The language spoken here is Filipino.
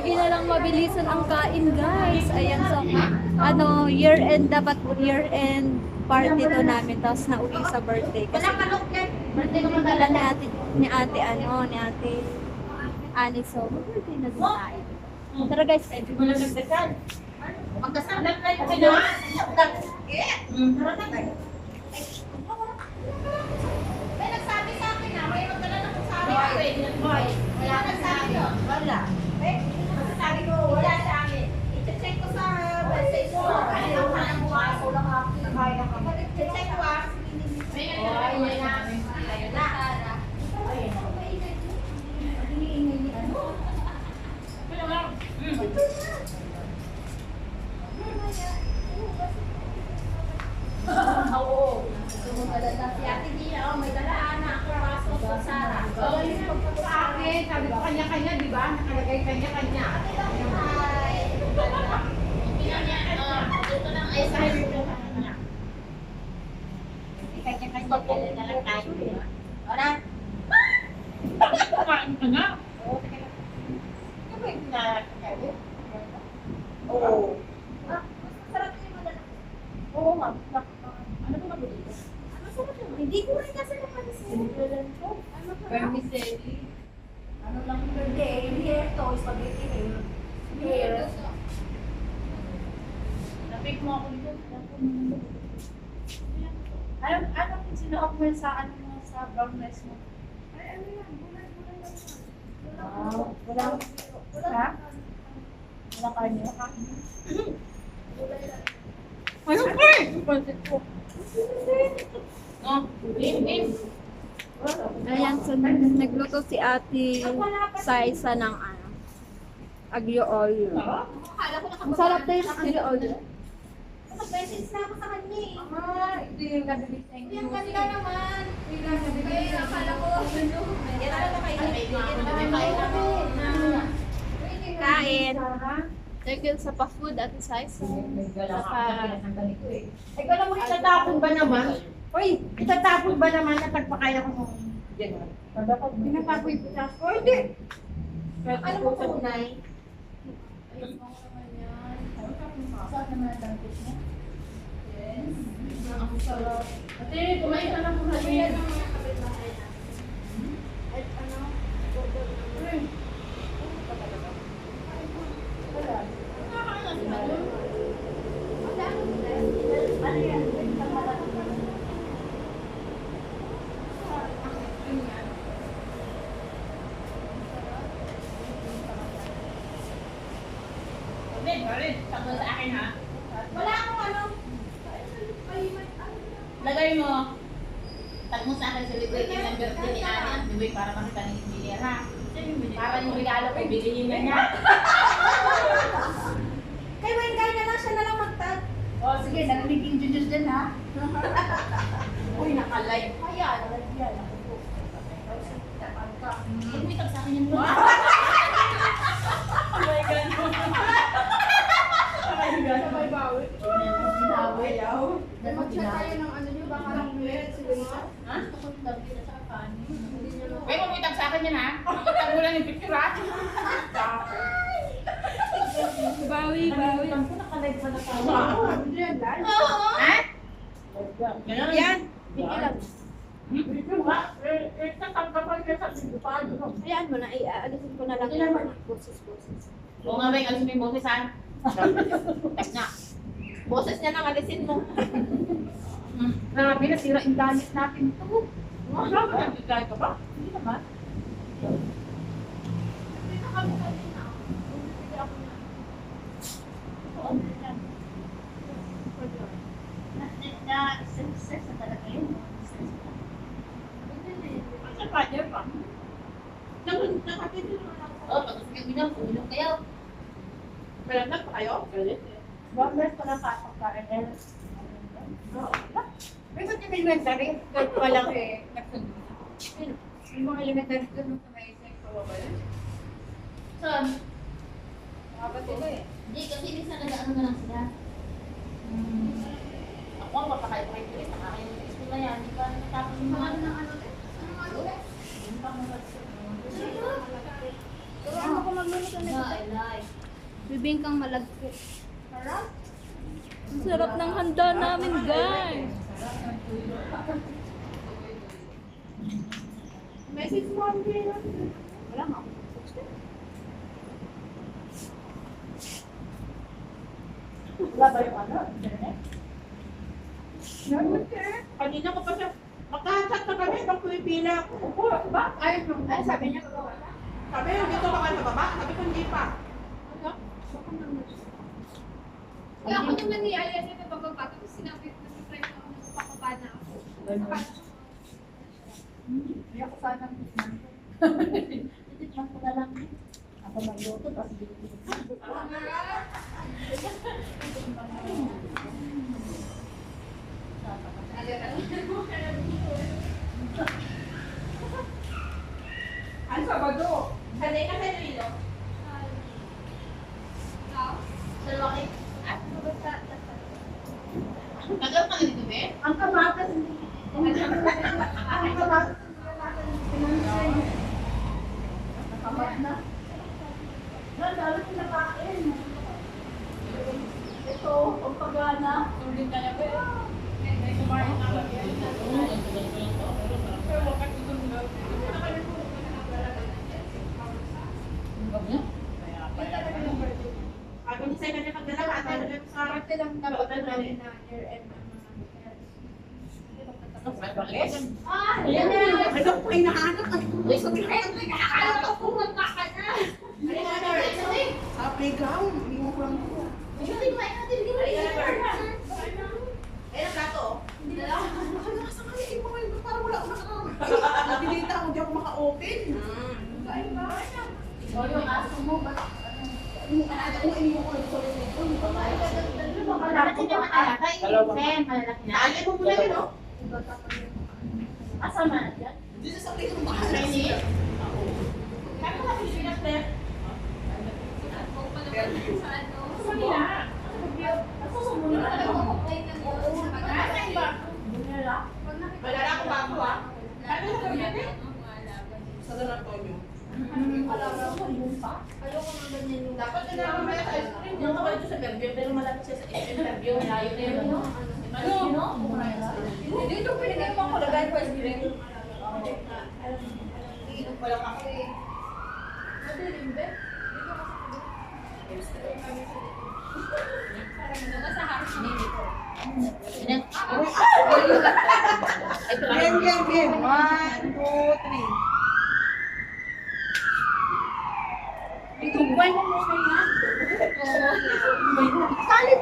Lagi na lang mabilisan ang kain, guys. Ayan, so, ano, year-end, dapat year-end party to namin. Tapos nauwi sa birthday. Kasi, birthday naman pala ni ate, ni ate Ani. So, birthday na din tayo. Tara, guys. Magkasama tayo sila. Tara na tayo. May nagsabi sa akin na, may magdala na kung sa akin. Boy, wala nagsabi o? Wala. Eh, sabi ko, wala sa akin. I-check ko sa website ko. Kaya ako lang bukas. Ulang ako. I-check ko ah. May nagsabi ko na. Ayun na. Ayun na. Oo. Si Ate Gia, may dalaan na ako pasok sa Sara. Oo, yung pagpunta sa akin, sabi ko kanya-kanya, di ba? Nakalagay kanya-kanya. Ito lang ay sa kanya. Kanya-kanya, dala lang tayo. Ora? Kumain ka nga. Oo, teka lang. Ito ba yung nakakaya? Oo. Masarap yung madala. Oo, ma'am. Ano ba mabili? Hindi ko rin kasi napansin. Ano pa? Vermicelli. Ano lang hindi. Here to, spaghetti here. Here. Napik mo ako dito. Ano kung sinuot mo sa ano mo sa brown rice mo? Ay, ano yan? Gulay lang. Wala. Ha? Wala kanya. Gulay lang. Ayun po eh! Pansit ko. Ayan, so nagluto si ate Saisa ng ano, aglio olio. Ang sarap na yung aglio olio. Nag-message na ako sa kanya eh. Ito yung nabili sa inyo. Yung kanila naman. Ito yung nabili Kaya sa akala ko. Yan na lang kayo. Kain. Thank you sa pa-food, ate Saisa. Ikaw naman itatapon ba naman? Uy, itatapon ba naman na pagpakaya ko nung gano'n? Pinatapoy ko siya. O hindi. Ano mo sa unay? Saan naman ang dantis niya? Yes. Ang sarap. Ate, kumain ka na muna. Kuya ng mga kapitbahay na. At ano? Wala. Ano yan? Sakto sa akin ha? Wala akong ano. Lagay mo. Tag mo sa akin celebrating ng birthday ni Ana. Di ba para makita ni Engineer ha? Para yung regalo ko, bilihin na niya. Kay Wayne, kaya na lang siya na lang magtag. O sige, narinig yung juice dyan ha. Uy, nakalive pa yan. Yan. Pumitag sa akin yan. Oh my God. Sabay bawi. Ginawi yaw. Mag-chat tayo ng ano nyo, baka lang meron si Lisa. Ha? Uy, pumitag sa akin yan ha. Pumitag mo lang yung picture ha. Bawi, bawi. Nakalive pa na tayo. Yan, dahil. Ha? Ganun. Yan. Ayan mo na, alisin ko na lang yung boses. Oo nga ba, alisin mo yung boses ha? Tag na. Boses niya nang alisin mo. Grabe, nasira yung danis natin. Ito. Nagkakain ka ba? Hindi naman. Success na talaga yun. Sa kanya pa. Nakatito naman ako. Oo, pag gusto kayo uminom kayo. Malanda pa kayo? Galit eh. Bombers pa na kapagkain. Oo. May ba't yung elementary? Kahit walang nagsundo. Yung mga elementary doon nung may isang pawawala. Saan? Mga ba't ito eh? Hindi, kasi minsan nag-ano na lang sila. Ako, papakain ko kayo tulis. Nakakain yung school na yan. Di ba natapos yung mga ano na ano? Ano? Hindi pa mo Turuan mo ko magluluto na kita. Bibingkang malagkit. Ang sarap ng handa namin, guys. Message mo ang pera. Wala nga. Wala ba yung ano? Internet? Kanina ko pa siya, magkachat na kami, nung pumipila ako. Opo, ba? Ay, sabi niya, sabi, dito ka sa baba? Sabi ko, hindi pa. Ano? Kaya ako naman ni Ayan yung nabababa, tapos sinabi ko na try ko magpapaba na ako. Hindi ako sana titikman ko na lang. Ako magluto, tapos bibigyan ko. Ano Sabado? Sanay ka sa Lilo? Sa laki? Tagal ka na dito, be? Ang kamatas, hindi. Ang kamatas, nakamat na. Nandalo yung nakain. Ito, ang pagana. Tuloy ka na ba? Ako ni Sai ka na magdala ka. Parte lang dapat namin na year-end na Ayan na. Ano po ay nahanap? akala ko pumunta ka na. Sa playground. Hindi mo lang po. Ayan ang plato. Nakalasan kami. Parang wala akong nakakaroon. Nabilita ako, di ako maka-open. O yung aso mo, ba't Naalala mo muna yun, no? Asama na dyan? Dito sa playground bahala Chinese? sila. Kaya mo kasi sinas na yan? Sa ano? Kanina. Nasusumunod na lang ako. Nasaan ba? Malala ko ba ako, ah? Ano sa gabi natin? Sa San Antonio. Dapat na lang mamaya sa ice cream. Yung kawal ito sa Fairview, pero malapit siya sa Fairview. Layo na yun. Ano? Dito pinigay mo ako lagay ko ice cream. Iinom pa lang ako eh. Madilim ba? Game, game, game. 1, 2, 3. Ito buwan na mo na yan. Salit